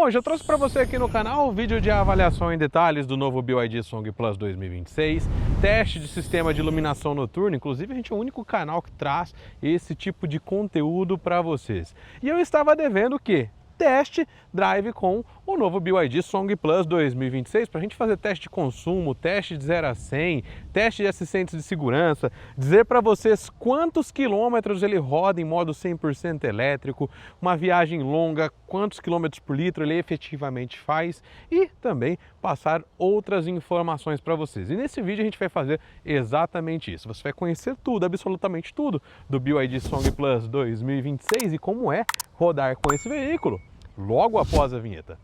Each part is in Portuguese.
Bom, já trouxe para você aqui no canal um vídeo de avaliação em detalhes do novo BYD Song Plus 2026, teste de sistema de iluminação noturna. Inclusive a gente é o único canal que traz esse tipo de conteúdo para vocês. E eu estava devendo o quê? Teste drive com o novo BYD Song Plus 2026 para a gente fazer teste de consumo, teste de 0 a 100, teste de assistentes de segurança, dizer para vocês quantos quilômetros ele roda em modo 100% elétrico, uma viagem longa, quantos quilômetros por litro ele efetivamente faz e também passar outras informações para vocês. E nesse vídeo a gente vai fazer exatamente isso. Você vai conhecer tudo, absolutamente tudo do BYD Song Plus 2026 e como é rodar com esse veículo logo após a vinheta.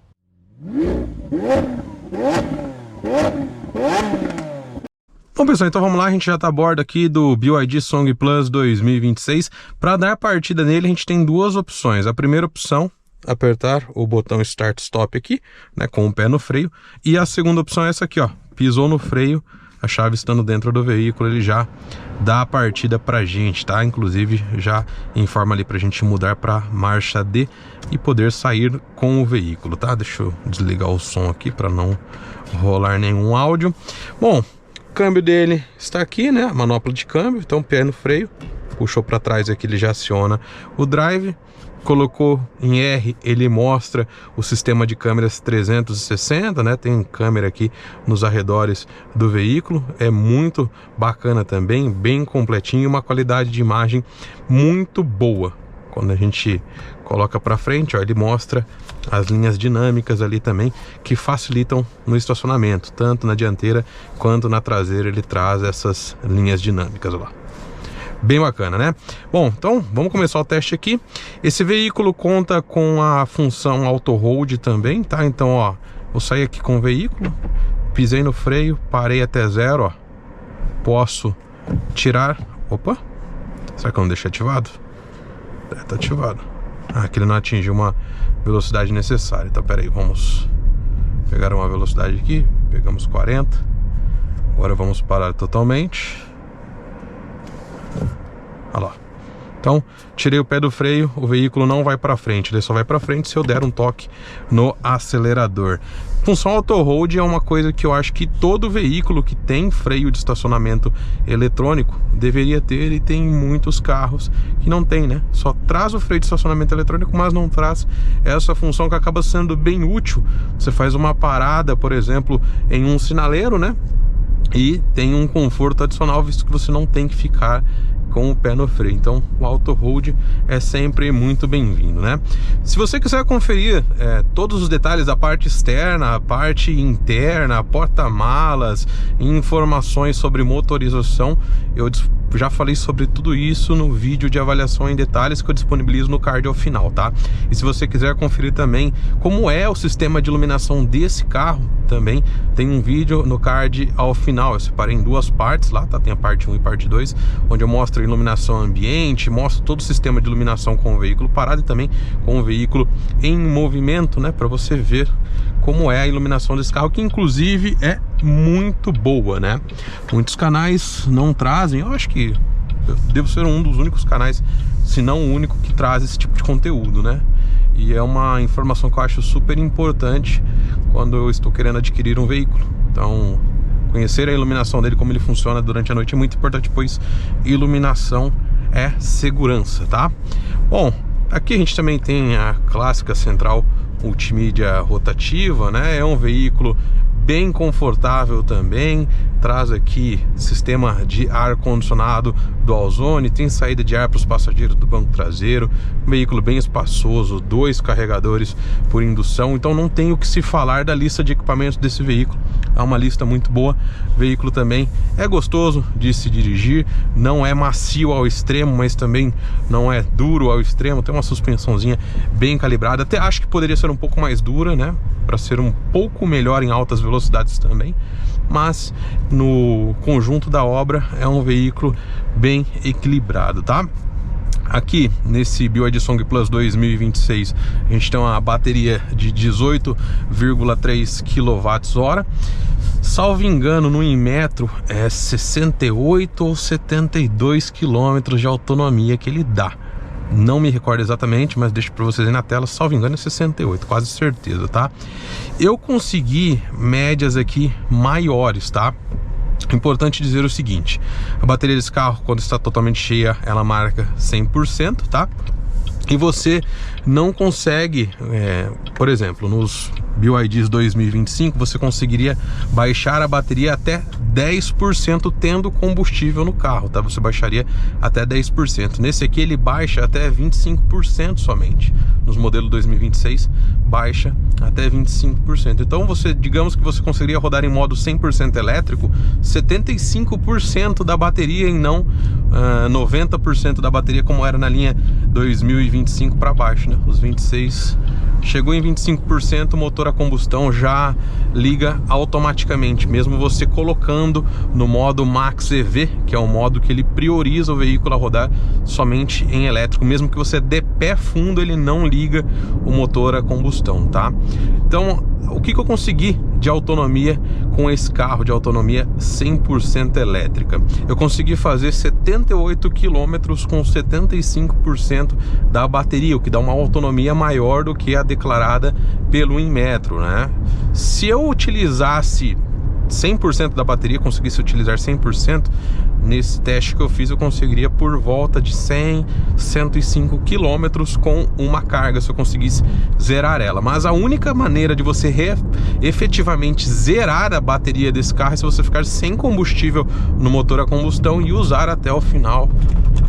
Bom pessoal, então vamos lá, a gente já está a bordo aqui do BYD Song Plus 2026. Para dar partida nele a gente tem duas opções. A primeira opção, apertar o botão Start Stop aqui, né, com o pé no freio. E a segunda opção é essa aqui, ó, pisou no freio, a chave estando dentro do veículo, ele já dá a partida pra gente, tá? Inclusive já informa ali pra gente mudar pra marcha D e poder sair com o veículo, tá? Deixa eu desligar o som aqui para não rolar nenhum áudio. Bom, o câmbio dele está aqui, né? A manopla de câmbio, então pé no freio, puxou para trás aqui, ele já aciona o drive. Colocou em R, ele mostra o sistema de câmeras 360, né? Tem câmera aqui nos arredores do veículo, é muito bacana também, bem completinho, uma qualidade de imagem muito boa. Quando a gente coloca para frente, ó, ele mostra as linhas dinâmicas ali também, que facilitam no estacionamento, tanto na dianteira quanto na traseira ele traz essas linhas dinâmicas lá. Bem bacana, né? Bom, então vamos começar o teste aqui. Esse veículo conta com a função Auto Hold também, tá? Então, ó, vou sair aqui com o veículo, pisei no freio, parei até zero, ó. Posso tirar... Opa! Será que eu não deixei ativado? Tá ativado. Ah, aqui ele não atingiu uma velocidade necessária. Então, pera aí, vamos pegar uma velocidade aqui. Pegamos 40. Agora vamos parar totalmente. Olha lá. Então, tirei o pé do freio, o veículo não vai para frente, ele só vai para frente se eu der um toque no acelerador. Função Auto Hold é uma coisa que eu acho que todo veículo que tem freio de estacionamento eletrônico deveria ter, e tem muitos carros que não tem, né? Só traz o freio de estacionamento eletrônico, mas não traz essa função que acaba sendo bem útil. Você faz uma parada, por exemplo, em um sinaleiro, né? E tem um conforto adicional, visto que você não tem que ficar com o pé no freio. Então o Auto Hold é sempre muito bem-vindo, né? Se você quiser conferir todos os detalhes da parte externa, a parte interna, porta-malas, informações sobre motorização, eu já falei sobre tudo isso no vídeo de avaliação em detalhes que eu disponibilizo no card ao final, tá? E se você quiser conferir também como é o sistema de iluminação desse carro, também tem um vídeo no card ao final. Eu separei em duas partes lá, tá? Tem a parte 1 e parte 2, onde eu mostro a iluminação ambiente, mostro todo o sistema de iluminação com o veículo parado e também com o veículo em movimento, né? Para você ver como é a iluminação desse carro, que inclusive é muito boa, né? Muitos canais não trazem, eu acho que eu devo ser um dos únicos canais, se não o único, que traz esse tipo de conteúdo, né? E é uma informação que eu acho super importante quando eu estou querendo adquirir um veículo. Então, conhecer a iluminação dele, como ele funciona durante a noite, é muito importante, pois iluminação é segurança, tá? Bom, aqui a gente também tem a clássica central multimídia rotativa, né? É um veículo bem confortável também, traz aqui sistema de ar-condicionado dual zone, tem saída de ar para os passageiros do banco traseiro, um veículo bem espaçoso, 2 carregadores por indução, então não tem o que se falar da lista de equipamentos desse veículo, é uma lista muito boa. O veículo também é gostoso de se dirigir, não é macio ao extremo, mas também não é duro ao extremo, tem uma suspensãozinha bem calibrada, até acho que poderia ser um pouco mais dura, né, para ser um pouco melhor em altas velocidades também, mas no conjunto da obra é um veículo bem equilibrado, tá? Aqui nesse BYD Song Plus 2026 a gente tem uma bateria de 18,3 kWh. Salvo engano, no Inmetro é 68 ou 72 km de autonomia que ele dá. Não me recordo exatamente, mas deixo para vocês aí na tela, salvo engano é 68, quase certeza, tá? Eu consegui médias aqui maiores, tá? Importante dizer o seguinte: a bateria desse carro, quando está totalmente cheia, ela marca 100%, tá? E você não consegue, por exemplo, nos BYDs 2025, você conseguiria baixar a bateria até 10% tendo combustível no carro, tá? Você baixaria até 10%. Nesse aqui ele baixa até 25% somente. Nos modelos 2026 baixa até 25%. Então você, digamos que você conseguiria rodar em modo 100% elétrico, 75% da bateria e não 90% da bateria como era na linha 2025 para baixo, né? Os 26 chegou em 25%, o motor a combustão já liga automaticamente, mesmo você colocando no modo Max EV, que é o modo que ele prioriza o veículo a rodar somente em elétrico. Mesmo que você dê pé fundo, ele não liga o motor a combustão, tá? Então, o que eu consegui de autonomia com esse carro, de autonomia 100% elétrica? Eu consegui fazer 78 km com 75% da bateria, o que dá uma autonomia maior do que a declarada pelo Inmetro, né? Se eu utilizasse 100% da bateria, conseguisse utilizar 100%, nesse teste que eu fiz eu conseguiria por volta de 100, 105 km com uma carga, se eu conseguisse zerar ela. Mas a única maneira de você efetivamente zerar a bateria desse carro é se você ficar sem combustível no motor a combustão e usar até o final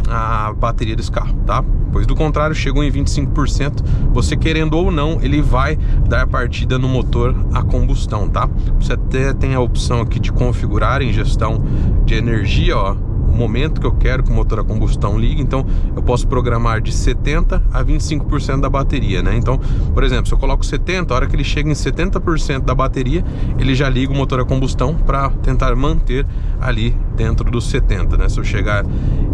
a bateria desse carro, tá? Pois do contrário, chegou em 25%, você querendo ou não, ele vai dar partida no motor a combustão, tá? Você até tem a opção aqui de configurar em gestão de energia, ó, o momento que eu quero que o motor a combustão ligue. Então eu posso programar de 70% a 25% da bateria, né? Então, por exemplo, se eu coloco 70%, a hora que ele chega em 70% da bateria, ele já liga o motor a combustão para tentar manter ali dentro dos 70%, né?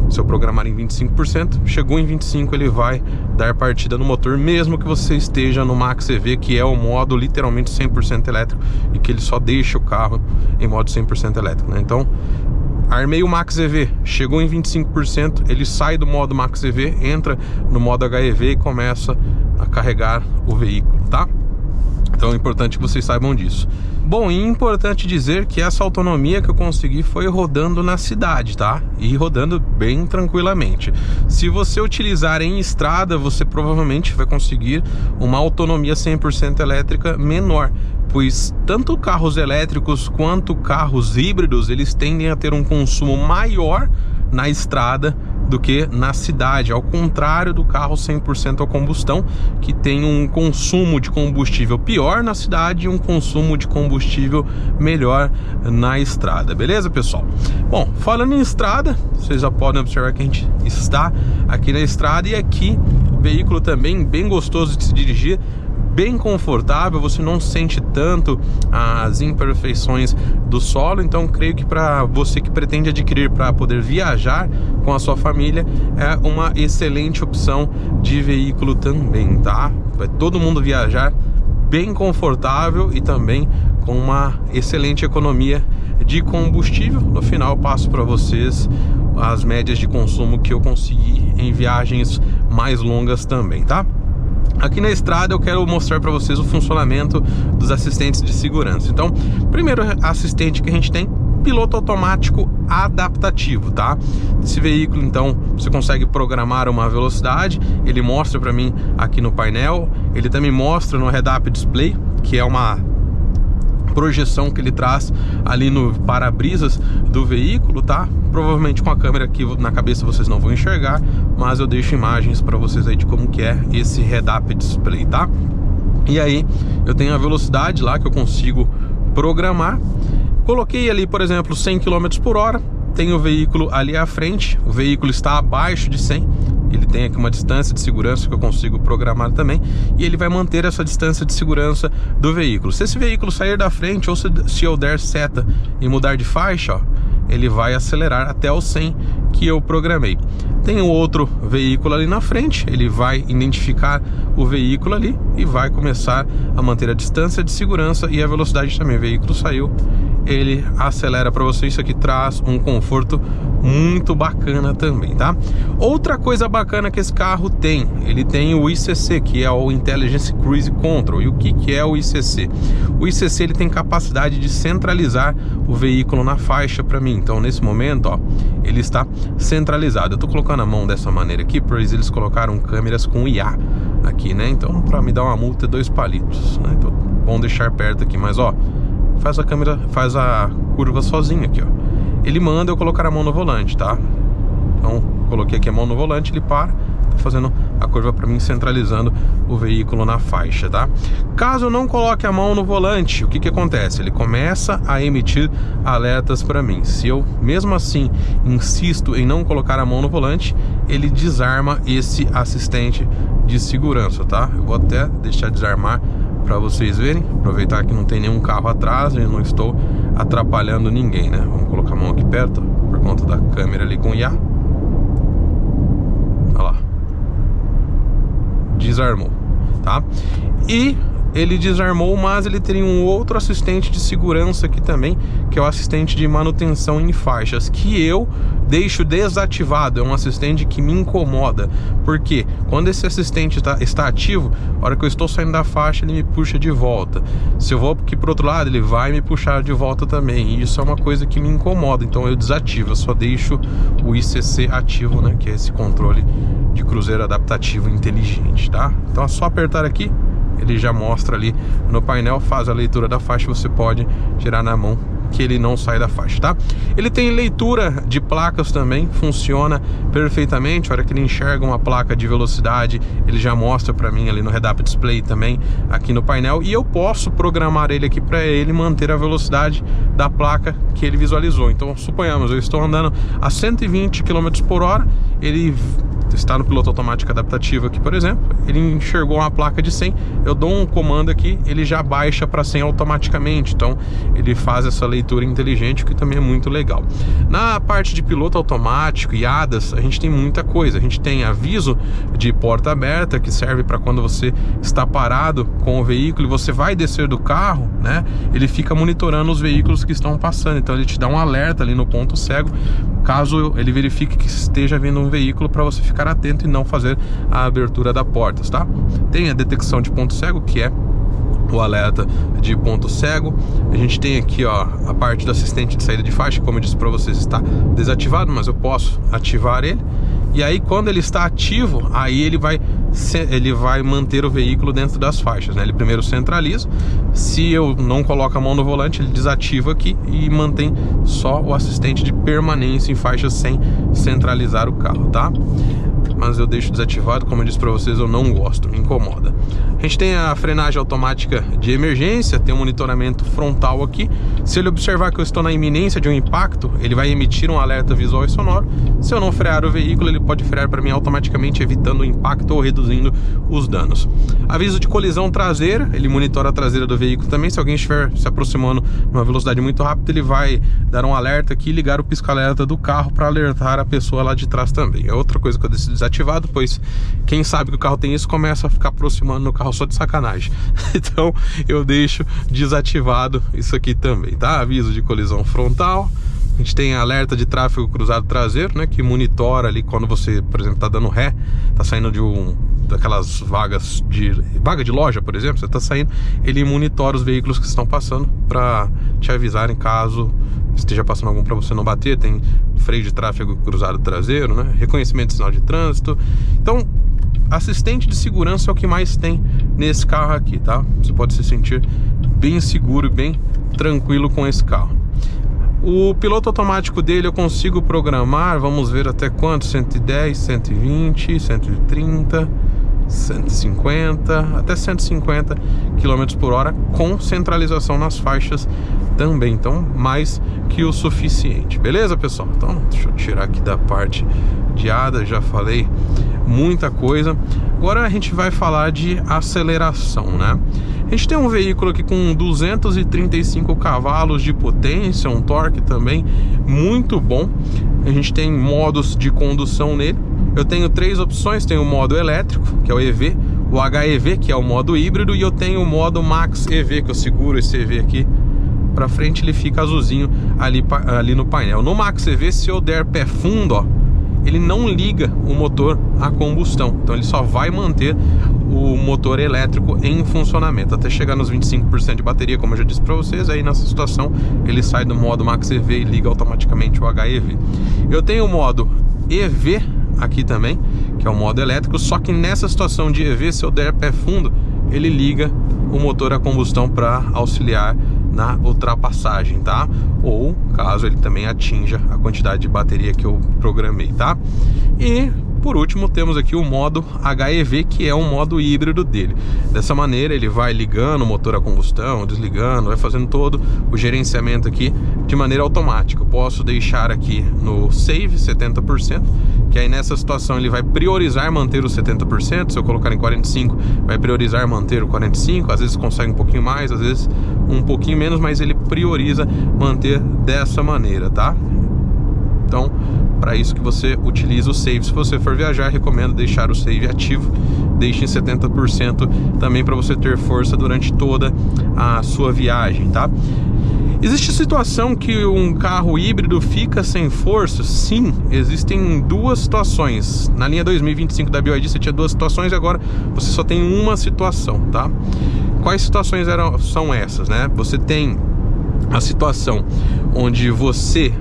Se eu programar em 25%, chegou em 25%, ele vai dar partida no motor, mesmo que você esteja no Max EV, que é o modo literalmente 100% elétrico e que ele só deixa o carro em modo 100% elétrico, né? Então, armei o Max EV, chegou em 25%, ele sai do modo Max EV, entra no modo HEV e começa a carregar o veículo, tá? Então é importante que vocês saibam disso. Bom, e importante dizer que essa autonomia que eu consegui foi rodando na cidade, tá? E rodando bem tranquilamente. Se você utilizar em estrada, você provavelmente vai conseguir uma autonomia 100% elétrica menor, pois tanto carros elétricos quanto carros híbridos, eles tendem a ter um consumo maior na estrada do que na cidade, ao contrário do carro 100% a combustão, que tem um consumo de combustível pior na cidade e um consumo de combustível melhor na estrada, beleza, pessoal? Bom, falando em estrada, vocês já podem observar que a gente está aqui na estrada, e aqui o veículo também bem gostoso de se dirigir, bem confortável, você não sente tanto as imperfeições do solo. Então creio que para você que pretende adquirir para poder viajar com a sua família, é uma excelente opção de veículo também, tá? Vai todo mundo viajar bem confortável e também com uma excelente economia de combustível. No final eu passo para vocês as médias de consumo que eu consegui em viagens mais longas também, tá? Aqui na estrada eu quero mostrar para vocês o funcionamento dos assistentes de segurança. Então, primeiro assistente que a gente tem, piloto automático adaptativo, tá? Esse veículo, então, você consegue programar uma velocidade, ele mostra para mim aqui no painel, ele também mostra no head-up display, que é uma projeção que ele traz ali no para-brisas do veículo, tá? Provavelmente com a câmera aqui na cabeça vocês não vão enxergar, mas eu deixo imagens para vocês aí de como que é esse head-up display, tá? E aí eu tenho a velocidade lá que eu consigo programar. Coloquei ali, por exemplo, 100 km por hora. Tem o veículo ali à frente, o veículo está abaixo de 100, ele tem aqui uma distância de segurança que eu consigo programar também, e ele vai manter essa distância de segurança do veículo. Se esse veículo sair da frente, ou se eu der seta e mudar de faixa, ó, ele vai acelerar até o 100 que eu programei. Tem um outro veículo ali na frente, ele vai identificar o veículo ali e vai começar a manter a distância de segurança e a velocidade também. O veículo saiu ele acelera para você. Isso aqui traz um conforto muito bacana também, tá? Outra coisa bacana que esse carro tem, ele tem o ICC, que é o Intelligence Cruise Control. E o que é o ICC? O ICC ele tem capacidade de centralizar o veículo na faixa para mim. Então nesse momento, ó, ele está centralizado. Eu tô colocando a mão dessa maneira aqui, pois eles colocaram câmeras com IA aqui, né? Então para me dar uma multa é 2 palitos, né? Então bom deixar perto aqui, mas ó, faz a câmera, faz a curva sozinho aqui, ó. Ele manda eu colocar a mão no volante, tá? Então coloquei aqui a mão no volante, ele para, tá fazendo a curva para mim, centralizando o veículo na faixa, tá? Caso eu não coloque a mão no volante, o que que acontece? Ele começa a emitir alertas para mim. Se eu mesmo assim insisto em não colocar a mão no volante, ele desarma esse assistente de segurança, tá? Eu vou até deixar desarmar para vocês verem, aproveitar que não tem nenhum carro atrás e não estou atrapalhando ninguém, né? Vamos colocar a mão aqui perto, por conta da câmera ali com IA. Olha lá, desarmou, tá? E ele desarmou, mas ele tem um outro assistente de segurança aqui também, que é o assistente de manutenção em faixas, que eu deixo desativado. É um assistente que me incomoda, porque quando esse assistente está ativo, a hora que eu estou saindo da faixa, ele me puxa de volta. Se eu vou aqui pro outro lado, ele vai me puxar de volta também, e isso é uma coisa que me incomoda. Então eu desativo, eu só deixo o ICC ativo, né, que é esse controle de cruzeiro adaptativo inteligente, tá? Então é só apertar aqui, ele já mostra ali no painel, faz a leitura da faixa, você pode tirar na mão que ele não sai da faixa, tá? Ele tem leitura de placas também, funciona perfeitamente. A hora que ele enxerga uma placa de velocidade, ele já mostra para mim ali no head-up display também, aqui no painel, e eu posso programar ele aqui para ele manter a velocidade da placa que ele visualizou. Então, suponhamos, eu estou andando a 120 km por hora, ele está no piloto automático adaptativo aqui, por exemplo, ele enxergou uma placa de 100, eu dou um comando aqui, ele já baixa para 100 automaticamente. Então ele faz essa leitura inteligente, que também é muito legal. Na parte de piloto automático e ADAS, a gente tem muita coisa. A gente tem aviso de porta aberta, que serve para quando você está parado com o veículo e você vai descer do carro, né? Ele fica monitorando os veículos que estão passando, então ele te dá um alerta ali no ponto cego, caso ele verifique que esteja vindo um veículo, para você ficar atento e não fazer a abertura da porta, tá? Tem a detecção de ponto cego, que é o alerta de ponto cego. A gente tem aqui, ó, a parte do assistente de saída de faixa, como eu disse para vocês, está desativado, mas eu posso ativar ele. E aí quando ele está ativo, aí ele vai manter o veículo dentro das faixas, né? Ele primeiro centraliza. Se eu não coloco a mão no volante, ele desativa aqui e mantém só o assistente de permanência em faixas sem centralizar o carro, tá? Mas eu deixo desativado, como eu disse para vocês, eu não gosto, me incomoda. A gente tem a frenagem automática de emergência, tem um monitoramento frontal aqui. Se ele observar que eu estou na iminência de um impacto, ele vai emitir um alerta visual e sonoro. Se eu não frear o veículo, ele pode frear para mim automaticamente, evitando o impacto ou reduzindo os danos. Aviso de colisão traseira, ele monitora a traseira do veículo também. Se alguém estiver se aproximando numa velocidade muito rápida, ele vai dar um alerta aqui e ligar o pisca-alerta do carro para alertar a pessoa lá de trás também. É outra coisa que eu decido desativado, pois quem sabe que o carro tem isso começa a ficar aproximando no carro só de sacanagem. Então eu deixo desativado isso aqui também, tá? Aviso de colisão frontal. A gente tem alerta de tráfego cruzado traseiro, né, que monitora ali quando você, por exemplo, tá dando ré, tá saindo de daquelas vaga de loja, por exemplo, você tá saindo, ele monitora os veículos que estão passando para te avisarem caso esteja passando algum para você não bater. Tem freio de tráfego cruzado traseiro, né, reconhecimento de sinal de trânsito. Então, assistente de segurança é o que mais tem nesse carro aqui, tá? Você pode se sentir bem seguro e bem tranquilo com esse carro. O piloto automático dele eu consigo programar, vamos ver até quanto, 110, 120, 130, 150, até 150 km por hora, com centralização nas faixas também, então mais que o suficiente, beleza, pessoal? Então deixa eu tirar aqui da parte de ADAS, já falei muita coisa. Agora a gente vai falar de aceleração, né? A gente tem um veículo aqui com 235 cavalos de potência, um torque também muito bom. A gente tem modos de condução nele. Eu tenho 3 opções, tenho o modo elétrico, que é o EV, o HEV, que é o modo híbrido, e eu tenem o modo Max EV, que eu seguro esse EV aqui para frente, ele fica azulzinho ali no painel. No Max EV, se eu der pé fundo, ó, ele não liga o motor a combustão, então ele só vai manter o motor elétrico em funcionamento até chegar nos 25% de bateria, como eu já disse para vocês. Aí nessa situação ele sai do modo Max EV e liga automaticamente o HEV. Eu tenho o modo EV aqui também, que é o modo elétrico, só que nessa situação de EV, se eu der pé fundo, ele liga o motor a combustão para auxiliar na ultrapassagem, tá? Ou caso ele também atinja a quantidade de bateria que eu programei, tá? E por último temos aqui o modo HEV, que é um modo híbrido dele. Dessa maneira ele vai ligando o motor a combustão, desligando, vai fazendo todo o gerenciamento aqui de maneira automática. Eu posso deixar aqui no Save 70%, que aí nessa situação ele vai priorizar manter os 70%. Se eu colocar em 45%, vai priorizar manter o 45%. Às vezes consegue um pouquinho mais, às vezes um pouquinho menos, mas ele prioriza manter dessa maneira, tá? Então, para isso que você utiliza o Save. Se você for viajar, recomendo deixar o Save ativo. Deixe em 70% também para você ter força durante toda a sua viagem, tá? Existe situação que um carro híbrido fica sem força? Sim, existem duas situações. Na linha 2025 da BYD você tinha duas situações e agora você só tem uma situação, tá? Quais situações são essas, né? Você tem a situação onde você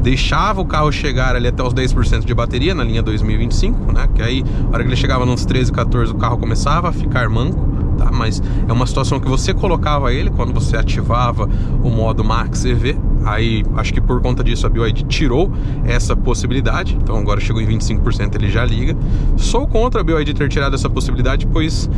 deixava o carro chegar ali até os 10% de bateria na linha 2025, né? Que aí, na hora que ele chegava nos 13, 14, o carro começava a ficar manco, tá? Mas é uma situação que você colocava ele quando você ativava o modo Max EV. Aí, acho que por conta disso a BYD tirou essa possibilidade. Então agora chegou em 25%, ele já liga. Sou contra a BYD ter tirado essa possibilidade, pois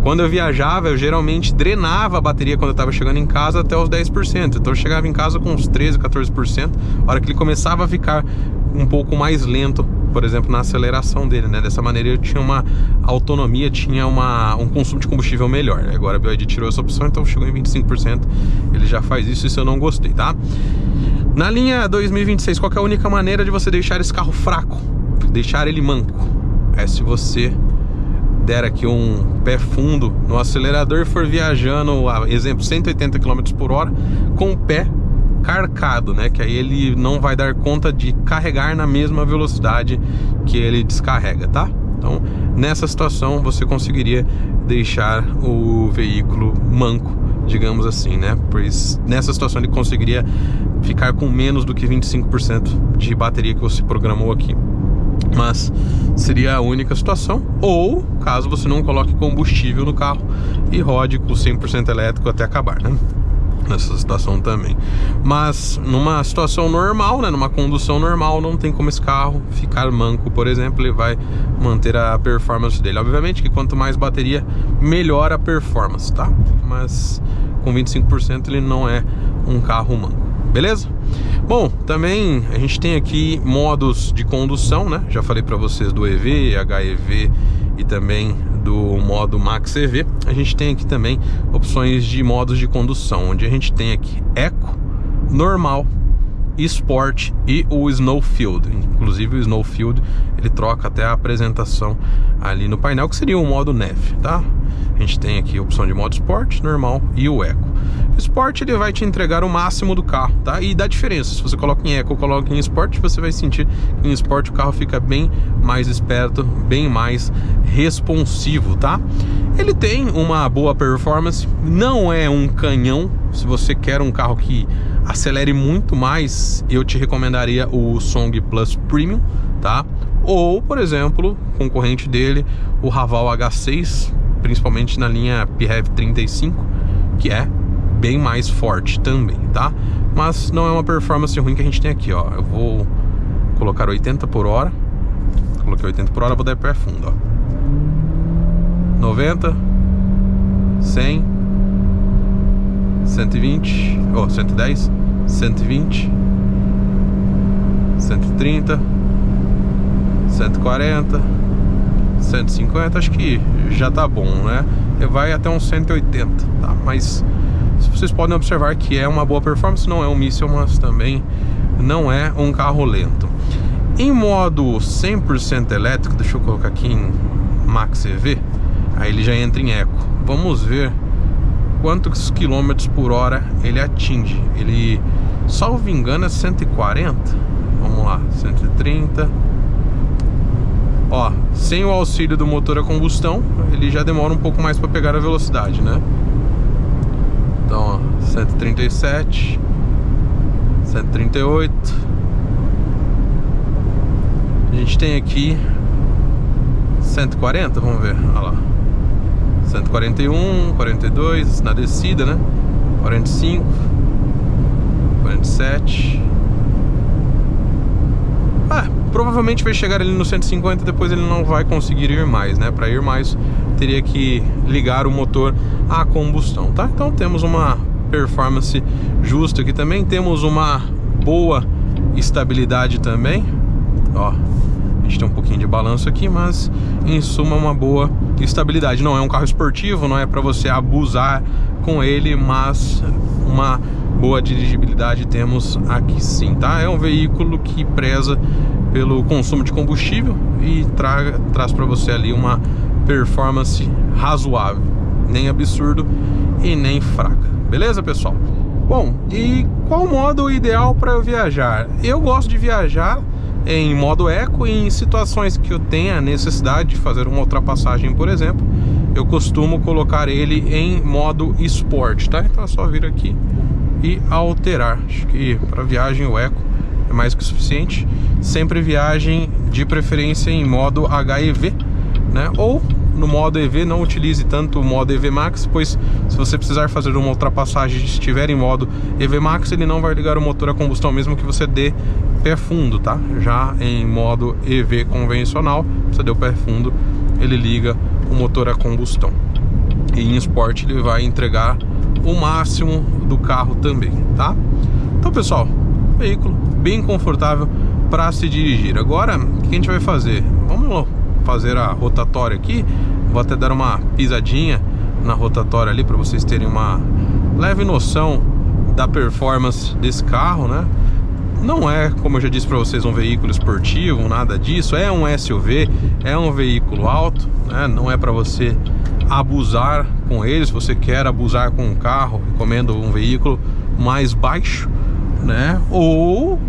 quando eu viajava, eu geralmente drenava a bateria quando eu estava chegando em casa até os 10%. Então eu chegava em casa com uns 13, 14%. A hora que ele começava a ficar um pouco mais lento, por exemplo, na aceleração dele, né? Dessa maneira eu tinha uma autonomia, tinha um consumo de combustível melhor. Agora a BYD tirou essa opção, então chegou em 25%. Ele já faz isso eu não gostei, tá? Na linha 2026, qual que é a única maneira de você deixar esse carro fraco? Deixar ele manco? É se você der aqui um pé fundo no acelerador e for viajando, exemplo, 180 km por hora com o pé carcado, né? Que aí ele não vai dar conta de carregar na mesma velocidade que ele descarrega, tá? Então, nessa situação, você conseguiria deixar o veículo manco, digamos assim, né? Pois nessa situação ele conseguiria ficar com menos do que 25% de bateria que você programou aqui. Mas seria a única situação, ou caso você não coloque combustível no carro e rode com 100% elétrico até acabar, né? Nessa situação também. Mas numa situação normal, né, numa condução normal, não tem como esse carro ficar manco, por exemplo. Ele vai manter a performance dele. Obviamente que quanto mais bateria, melhor a performance, tá? Mas com 25% ele não é um carro manco, beleza? Bom, também a gente tem aqui modos de condução, né? Já falei para vocês do EV, HEV e também do modo Max EV. A gente tem aqui também opções de modos de condução, onde a gente tem aqui Eco, Normal, Sport e o Snowfield. Inclusive o Snowfield ele troca até a apresentação ali no painel, que seria o modo neve, tá? A gente tem aqui a opção de modo Sport, Normal e o Eco. O Sport ele vai te entregar o máximo do carro, tá? E dá diferença, se você coloca em Eco ou coloca em Sport, você vai sentir que em Sport o carro fica bem mais esperto, bem mais responsivo, tá? Ele tem uma boa performance, não é um canhão. Se você quer um carro que acelere muito mais, eu te recomendaria o Song Plus Premium, tá? Ou, por exemplo, concorrente dele, o Raval H6, principalmente na linha PHEV 35, que é bem mais forte também, tá? Mas não é uma performance ruim que a gente tem aqui, ó. Eu vou colocar 80 por hora. Coloquei 80 por hora, vou dar pé fundo, ó. 90, 100, 120, 110, 120, 130, 140, 150, acho que já tá bom, né? Vai até uns 180, tá? Mas vocês podem observar que é uma boa performance, não é um míssil, mas também não é um carro lento. Em modo 100% elétrico, deixa eu colocar aqui em Max EV, aí ele já entra em Eco. Vamos ver quantos quilômetros por hora ele atinge. Ele, salvo engano, é 140. Vamos lá, 130. Ó, sem o auxílio do motor a combustão, ele já demora um pouco mais para pegar a velocidade, né? Então, ó, 137, 138. A gente tem aqui 140, vamos ver, olha lá. 141, 42 na descida, né? 45, 47. Provavelmente vai chegar ali no 150, depois ele não vai conseguir ir mais, né? Para ir mais, teria que ligar o motor a combustão, tá? Então temos uma performance justa aqui também, temos uma boa estabilidade também, ó. A gente tem um pouquinho de balanço aqui, mas em suma uma boa estabilidade. Não é um carro esportivo, não é para você abusar com ele, mas uma boa dirigibilidade temos aqui sim, tá? É um veículo que preza pelo consumo de combustível e traz para você ali uma performance razoável, nem absurdo e nem fraca. Beleza, pessoal? Bom, e qual o modo ideal para eu viajar? Eu gosto de viajar em modo eco e em situações que eu tenha necessidade de fazer uma ultrapassagem, por exemplo, eu costumo colocar ele em modo Sport, tá? Então é só vir aqui e alterar. Acho que para viagem o eco é mais que suficiente. Sempre viagem de preferência em modo HEV, né? Ou no modo EV, não utilize tanto o modo EV Max, pois se você precisar fazer uma ultrapassagem e estiver em modo EV Max, ele não vai ligar o motor a combustão mesmo que você dê pé fundo, tá? Já em modo EV convencional, você deu pé fundo, ele liga o motor a combustão. E em Sport ele vai entregar o máximo do carro também, tá? Então, pessoal, veículo bem confortável para se dirigir. Agora, o que a gente vai fazer? Vamos fazer a rotatória aqui. Vou até dar uma pisadinha na rotatória ali para vocês terem uma leve noção da performance desse carro, né? Não é, como eu já disse para vocês, um veículo esportivo, nada disso. É um SUV, é um veículo alto, né? Não é para você abusar com ele. Se você quer abusar com um carro, recomendo um veículo mais baixo, né? Ou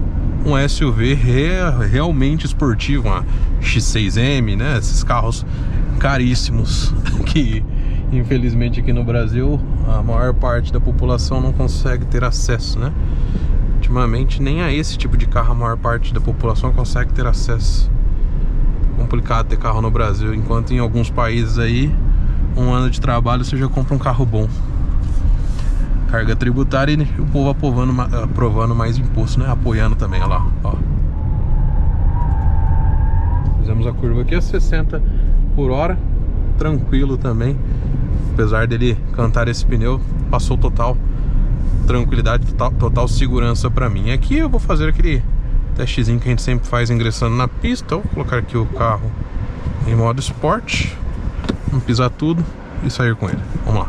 um SUV realmente esportivo, uma X6M, né? Esses carros caríssimos que infelizmente aqui no Brasil a maior parte da população não consegue ter acesso, né? Ultimamente nem a esse tipo de carro a maior parte da população consegue ter acesso. Complicado ter carro no Brasil, enquanto em alguns países aí um ano de trabalho você já compra um carro bom. Carga tributária e o povo aprovando mais imposto, né? Apoiando também, olha lá, ó. Fizemos a curva aqui a 60 por hora, tranquilo também. Apesar dele cantar esse pneu, passou total tranquilidade, total segurança pra mim. Aqui eu vou fazer aquele testezinho que a gente sempre faz ingressando na pista. Vou colocar aqui o carro em modo Sport, vamos pisar tudo e sair com ele. Vamos lá,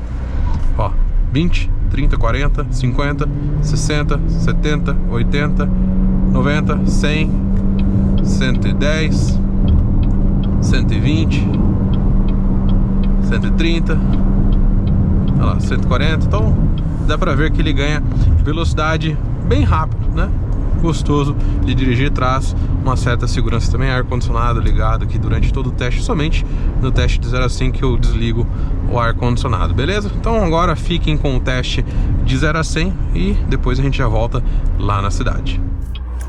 ó, 20, 30, 40, 50, 60, 70, 80, 90, 100, 110, 120, 130, olha lá, 140. Então dá pra ver que ele ganha velocidade bem rápido, né? Gostoso de dirigir, traz uma certa segurança também. Ar-condicionado ligado aqui durante todo o teste, somente no teste de 0 a 100 que eu desligo o ar-condicionado, beleza? Então agora fiquem com o teste de 0 a 100 e depois a gente já volta lá na cidade.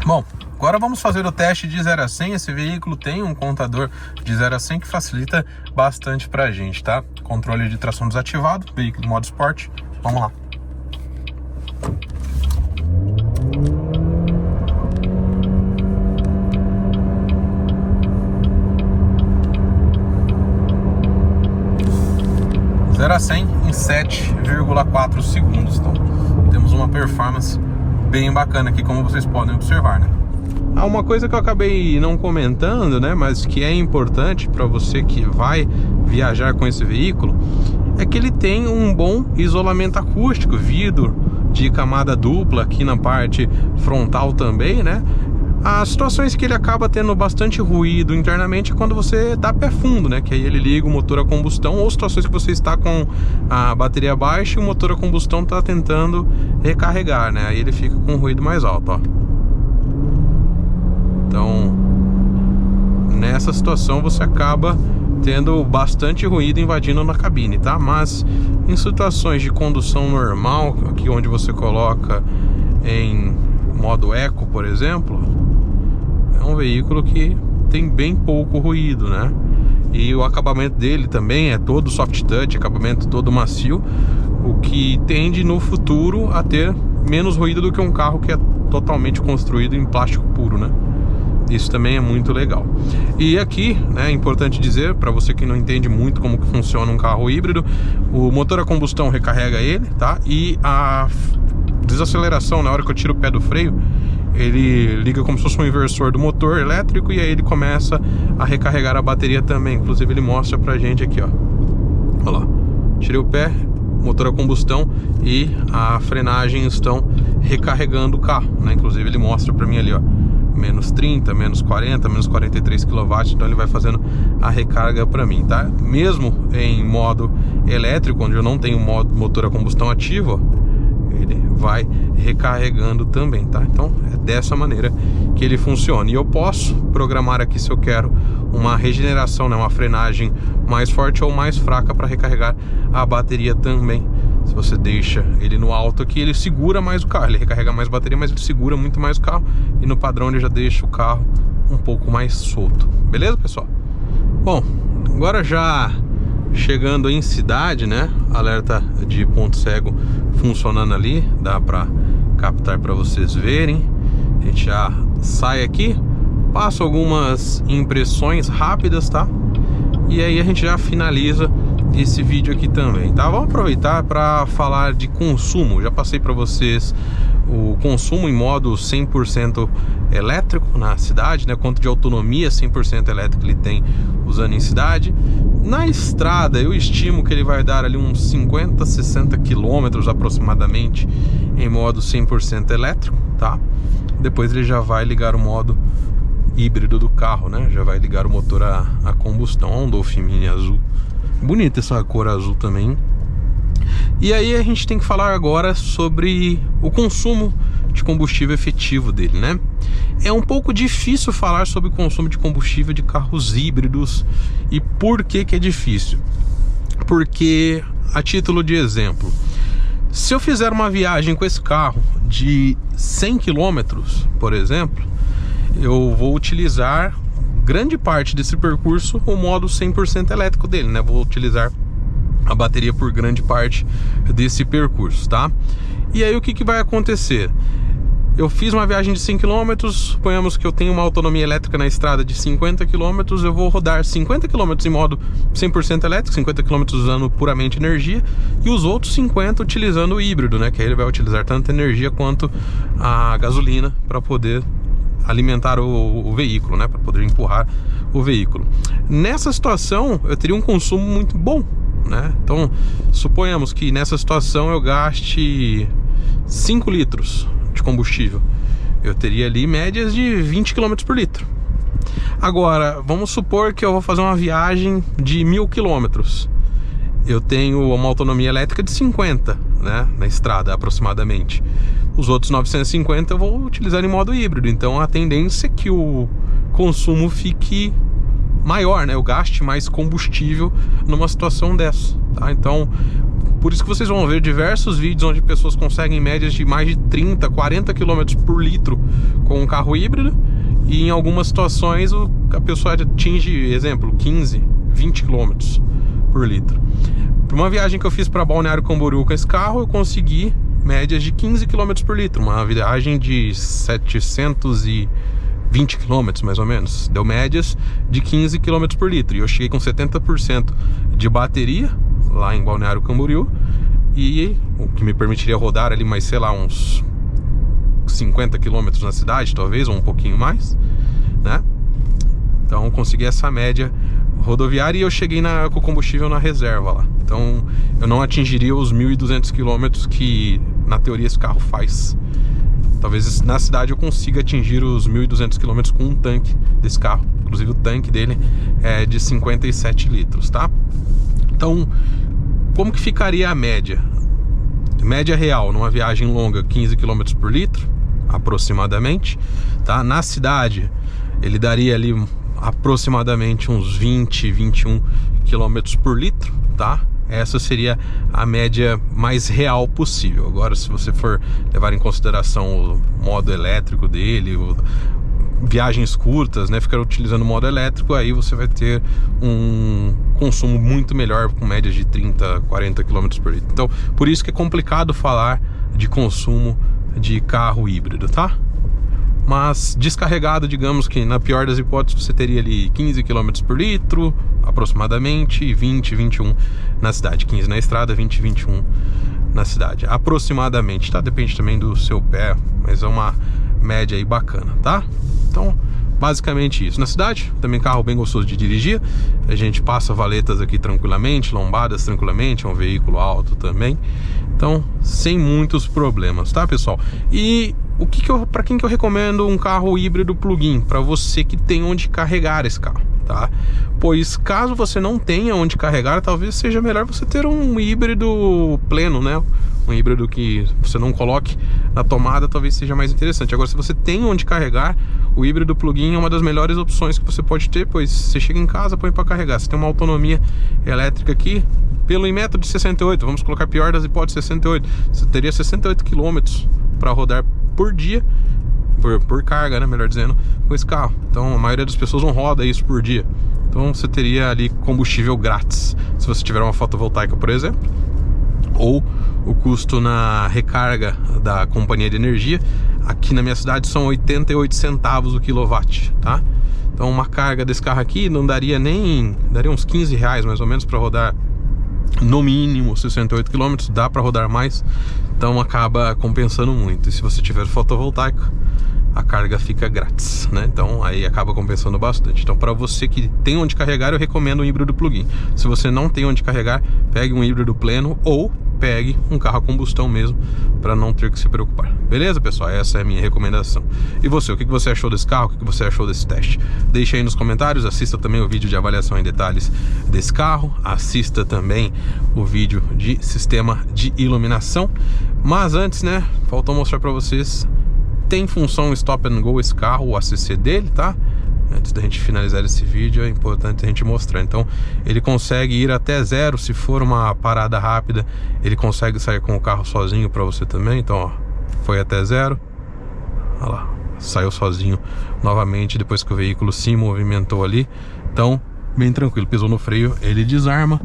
Bom, agora vamos fazer o teste de 0 a 100. Esse veículo tem um contador de 0 a 100 que facilita bastante pra gente, tá? Controle de tração desativado, veículo modo Sport. Vamos lá. A 100 em 7,4 segundos. Então temos uma performance bem bacana aqui, como vocês podem observar, né? Uma coisa que eu acabei não comentando, né, mas que é importante para você que vai viajar com esse veículo, é que ele tem um bom isolamento acústico, vidro de camada dupla aqui na parte frontal também, né? As situações que ele acaba tendo bastante ruído internamente é quando você dá pé fundo, né? Que aí ele liga o motor a combustão, ou situações que você está com a bateria baixa e o motor a combustão está tentando recarregar, né? Aí ele fica com um ruído mais alto, ó. Então, nessa situação você acaba tendo bastante ruído invadindo na cabine, tá? Mas em situações de condução normal, aqui onde você coloca em modo eco, por exemplo, é um veículo que tem bem pouco ruído, né? E o acabamento dele também é todo soft touch, acabamento todo macio, o que tende no futuro a ter menos ruído do que um carro que é totalmente construído em plástico puro, né? Isso também é muito legal. E aqui, né, é importante dizer, para você que não entende muito como que funciona um carro híbrido, o motor a combustão recarrega ele, tá? E a desaceleração, na hora que eu tiro o pé do freio, ele liga como se fosse um inversor do motor elétrico e aí ele começa a recarregar a bateria também. Inclusive ele mostra pra gente aqui, ó. Olha lá, tirei o pé, motor a combustão e a frenagem estão recarregando o carro, né? Inclusive ele mostra pra mim ali, ó, menos 30, menos 40, menos 43 kW, então ele vai fazendo a recarga para mim, tá? Mesmo em modo elétrico, onde eu não tenho motor a combustão ativo, ó, ele vai recarregando também, tá? Então é dessa maneira que ele funciona. E eu posso programar aqui se eu quero uma regeneração, né? Uma frenagem mais forte ou mais fraca para recarregar a bateria também. Se você deixa ele no alto aqui, ele segura mais o carro, ele recarrega mais bateria, mas ele segura muito mais o carro. E no padrão ele já deixa o carro um pouco mais solto. Beleza, pessoal? Bom, agora já chegando em cidade, né? Alerta de ponto cego funcionando ali, dá pra captar para vocês verem. A gente já sai aqui, passa algumas impressões rápidas, tá? E aí a gente já finaliza esse vídeo aqui também, tá? Vamos aproveitar para falar de consumo. Já passei para vocês o consumo em modo 100% elétrico na cidade, né? Quanto de autonomia 100% elétrico ele tem usando em cidade. Na estrada eu estimo que ele vai dar ali uns 50, 60 quilômetros aproximadamente em modo 100% elétrico, tá? Depois ele já vai ligar o modo híbrido do carro, né? Já vai ligar o motor a combustão. Olha um Dolphin Mini azul. Bonita essa cor azul também. E aí a gente tem que falar agora sobre o consumo de combustível efetivo dele, né? É um pouco difícil falar sobre o consumo de combustível de carros híbridos. E por que que é difícil? Porque, a título de exemplo, se eu fizer uma viagem com esse carro de 100 km, por exemplo, eu vou utilizar grande parte desse percurso o modo 100% elétrico dele, né? Vou utilizar a bateria por grande parte desse percurso, tá? E aí o que que vai acontecer? Eu fiz uma viagem de 100 km, suponhamos que eu tenho uma autonomia elétrica na estrada de 50 km, eu vou rodar 50 km em modo 100% elétrico, 50 km usando puramente energia, e os outros 50 utilizando o híbrido, né? Que aí ele vai utilizar tanto energia quanto a gasolina para poder alimentar o veículo, né? Para poder empurrar o veículo. Nessa situação, eu teria um consumo muito bom, né? Então, suponhamos que nessa situação eu gaste 5 litros de combustível. Eu teria ali médias de 20 km por litro. Agora, vamos supor que eu vou fazer uma viagem de 1000 km. Eu tenho uma autonomia elétrica de 50, né, na estrada aproximadamente. Os outros 950 eu vou utilizar em modo híbrido. Então a tendência é que o consumo fique maior, né? Eu gaste mais combustível numa situação dessa, tá? Então, por isso que vocês vão ver diversos vídeos onde pessoas conseguem médias de mais de 30, 40 km por litro com um carro híbrido. E em algumas situações a pessoa atinge, exemplo, 15, 20 km por litro. Para uma viagem que eu fiz para Balneário Camboriú com esse carro, eu consegui médias de 15 km por litro. Uma viagem de 720 km mais ou menos. Deu médias de 15 km por litro. E eu cheguei com 70% de bateria lá em Balneário Camboriú. E o que me permitiria rodar ali mais, sei lá, uns 50 km na cidade, talvez, ou um pouquinho mais, né? Então consegui essa média rodoviária e eu cheguei com o combustível na reserva lá. Então eu não atingiria os 1.200 km que na teoria esse carro faz. Talvez na cidade eu consiga atingir os 1.200 km com um tanque desse carro. Inclusive o tanque dele é de 57 litros, tá? Então, como que ficaria a média? Média real, numa viagem longa, 15 km por litro, aproximadamente, tá? Na cidade, ele daria ali aproximadamente uns 20, 21 km por litro, tá? Essa seria a média mais real possível. Agora, se você for levar em consideração o modo elétrico dele, viagens curtas, né, ficar utilizando o modo elétrico, aí você vai ter um consumo muito melhor, com médias de 30, 40 km por litro. Então, por isso que é complicado falar de consumo de carro híbrido, tá? Mas descarregado, digamos que na pior das hipóteses você teria ali 15 km por litro aproximadamente, e 20, 21 na cidade. 15 na estrada, 20, 21 na cidade aproximadamente, tá? Depende também do seu pé, mas é uma média aí bacana, tá? Então, basicamente isso. Na cidade, também carro bem gostoso de dirigir. A gente passa valetas aqui tranquilamente, lombadas tranquilamente, é um veículo alto também. Então, sem muitos problemas, tá, pessoal? E para quem que eu recomendo um carro híbrido plug-in? Para você que tem onde carregar esse carro, tá? Pois caso você não tenha onde carregar, talvez seja melhor você ter um híbrido pleno, né? Um híbrido que você não coloque na tomada, talvez seja mais interessante. Agora, se você tem onde carregar, o híbrido plug-in é uma das melhores opções que você pode ter, pois você chega em casa, põe para carregar. Você tem uma autonomia elétrica aqui pelo Inmetro de 68, vamos colocar pior das hipóteses, 68. Você teria 68 km para rodar por dia, por carga, né, melhor dizendo, com esse carro. Então a maioria das pessoas não roda isso por dia. Então você teria ali combustível grátis, se você tiver uma fotovoltaica, por exemplo. Ou o custo na recarga da companhia de energia, aqui na minha cidade são 88 centavos o quilowatt, tá? Então uma carga desse carro aqui não daria daria uns 15 reais mais ou menos para rodar no mínimo 68 km, dá para rodar mais, então acaba compensando muito. E se você tiver fotovoltaico, a carga fica grátis, né? Então aí acaba compensando bastante. Então, para você que tem onde carregar, eu recomendo um híbrido plug-in. Se você não tem onde carregar, pegue um híbrido pleno ou pegue um carro a combustão mesmo, para não ter que se preocupar. Beleza, pessoal? Essa é a minha recomendação. E você, o que você achou desse carro? O que você achou desse teste? Deixa aí nos comentários, assista também o vídeo de avaliação em detalhes desse carro, assista também o vídeo de sistema de iluminação. Mas antes, né, faltou mostrar para vocês, tem função Stop and Go esse carro, o ACC dele, tá? Antes da gente finalizar esse vídeo, é importante a gente mostrar. Então, ele consegue ir até zero. Se for uma parada rápida, ele consegue sair com o carro sozinho para você também. Então, ó, foi até zero. Olha lá, saiu sozinho novamente depois que o veículo se movimentou ali. Então, bem tranquilo, pisou no freio, ele desarma.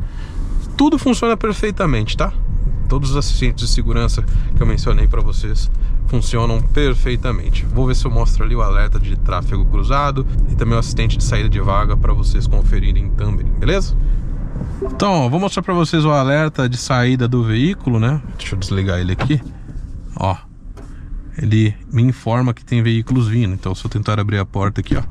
Tudo funciona perfeitamente, tá? Todos os assistentes de segurança que eu mencionei para vocês funcionam perfeitamente. Vou ver se eu mostro ali o alerta de tráfego cruzado e também o assistente de saída de vaga para vocês conferirem também, beleza? Então, ó, vou mostrar para vocês o alerta de saída do veículo, né? Deixa eu desligar ele aqui. Ó, ele me informa que tem veículos vindo. Então, se eu tentar abrir a porta aqui, ó,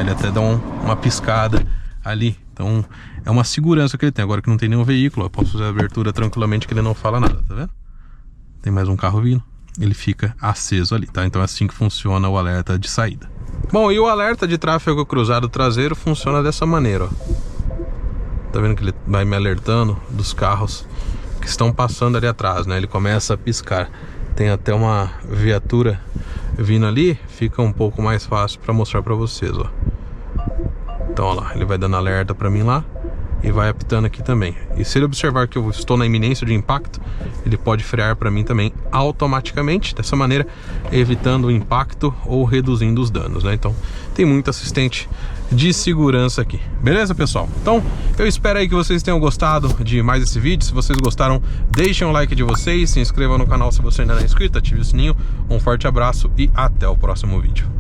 ele até dá uma piscada ali. Então, é uma segurança que ele tem. Agora que não tem nenhum veículo, eu posso fazer a abertura tranquilamente que ele não fala nada, tá vendo? Tem mais um carro vindo. Ele fica aceso ali, tá? Então é assim que funciona o alerta de saída. Bom, e o alerta de tráfego cruzado traseiro funciona dessa maneira, ó. Tá vendo que ele vai me alertando dos carros que estão passando ali atrás, né? Ele começa a piscar. Tem até uma viatura vindo ali, fica um pouco mais fácil para mostrar para vocês, ó. Então, ó lá, ele vai dando alerta para mim lá e vai apitando aqui também. E se ele observar que eu estou na iminência de impacto, ele pode frear para mim também automaticamente, dessa maneira evitando o impacto ou reduzindo os danos, né? Então tem muito assistente de segurança aqui. Beleza, pessoal? Então eu espero aí que vocês tenham gostado de mais esse vídeo. Se vocês gostaram, deixem um like de vocês, se inscrevam no canal se você ainda não é inscrito, ative o sininho. Um forte abraço e até o próximo vídeo.